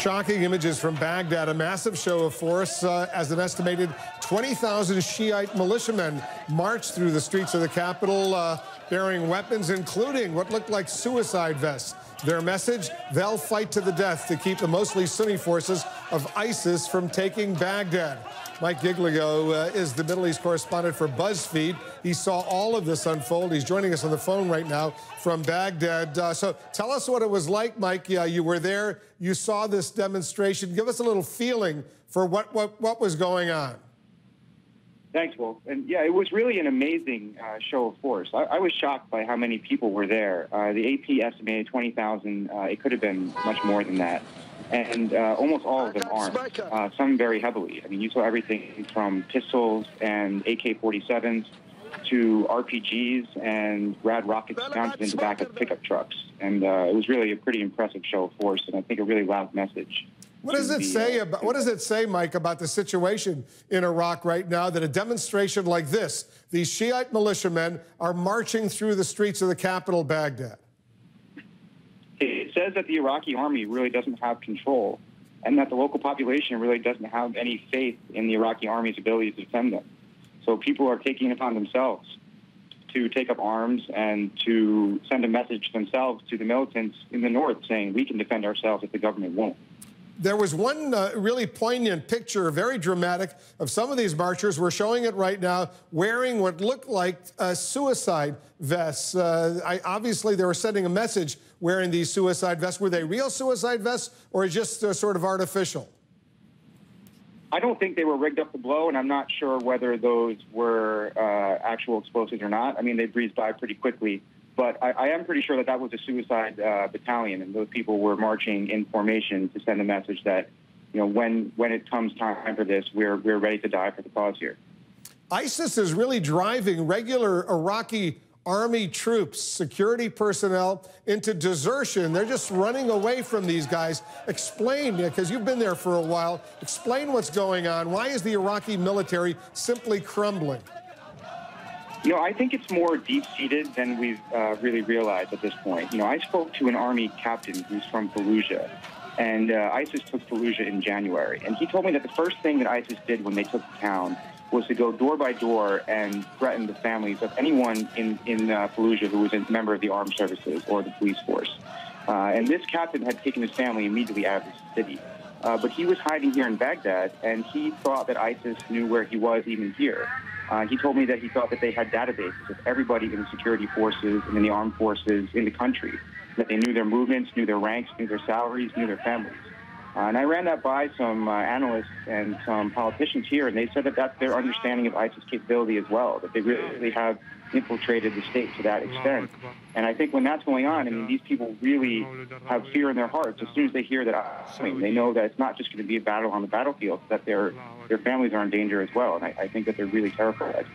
Shocking images from Baghdad, a massive show of force as an estimated 20,000 Shiite militiamen marched through the streets of the capital bearing weapons, including what looked like suicide vests. Their message, they'll fight to the death to keep the mostly Sunni forces of ISIS from taking Baghdad. Mike Giglio is the Middle East correspondent for BuzzFeed. He saw all of this unfold. He's joining us on the phone right now from Baghdad. So tell us what it was like, Mike. You were there. You saw this demonstration. Give us a little feeling for what was going on. Thanks, Wolf. And yeah, it was really an amazing show of force. I was shocked by how many people were there. The AP estimated 20,000. It could have been much more than that. And almost all of them armed, some very heavily. I mean, you saw everything from pistols and AK-47s to RPGs and rad rockets mounted in the back of pickup trucks. And it was really a pretty impressive show of force, and I think a really loud message. What does it say about, what does it say, Mike, about the situation in Iraq right now, that a demonstration like this, these Shiite militiamen are marching through the streets of the capital, Baghdad? It says that the Iraqi army really doesn't have control, and that the local population really doesn't have any faith in the Iraqi army's ability to defend them. So people are taking it upon themselves to take up arms and to send a message themselves to the militants in the north saying, we can defend ourselves if the government won't. There was one really poignant picture, very dramatic, of some of these marchers. We're showing it right now, wearing what looked like suicide vests. Obviously, they were sending a message wearing these suicide vests. Were they real suicide vests or just sort of artificial? I don't think they were rigged up to blow, and I'm not sure whether those were actual explosives or not. I mean, they breezed by pretty quickly. But I am pretty sure that that was a suicide battalion, and those people were marching in formation to send a message that, you know, when it comes time for this, we're ready to die for the cause here. ISIS is really driving regular Iraqi army troops, security personnel, into desertion. They're just running away from these guys. Explain, because you've been there for a while, explain what's going on. Why is the Iraqi military simply crumbling? You know, I think it's more deep-seated than we've really realized at this point. You know, I spoke to an army captain who's from Fallujah, and ISIS took Fallujah in January. And he told me that the first thing that ISIS did when they took the town was to go door by door and threaten the families of anyone in Fallujah who was a member of the armed services or the police force. And this captain had taken his family immediately out of the city. But he was hiding here in Baghdad, and he thought that ISIS knew where he was even here. He told me that he thought that they had databases of everybody in the security forces and in the armed forces in the country, that they knew their movements, knew their ranks, knew their salaries, knew their families. And I ran that by some analysts and some politicians here, and they said that that's their understanding of ISIS capability as well, that they really have infiltrated the state to that extent. And I think when that's going on, I mean, these people really have fear in their hearts. As soon as they hear that, they know that it's not just going to be a battle on the battlefield, that their families are in danger as well. And I think that they're really terrified.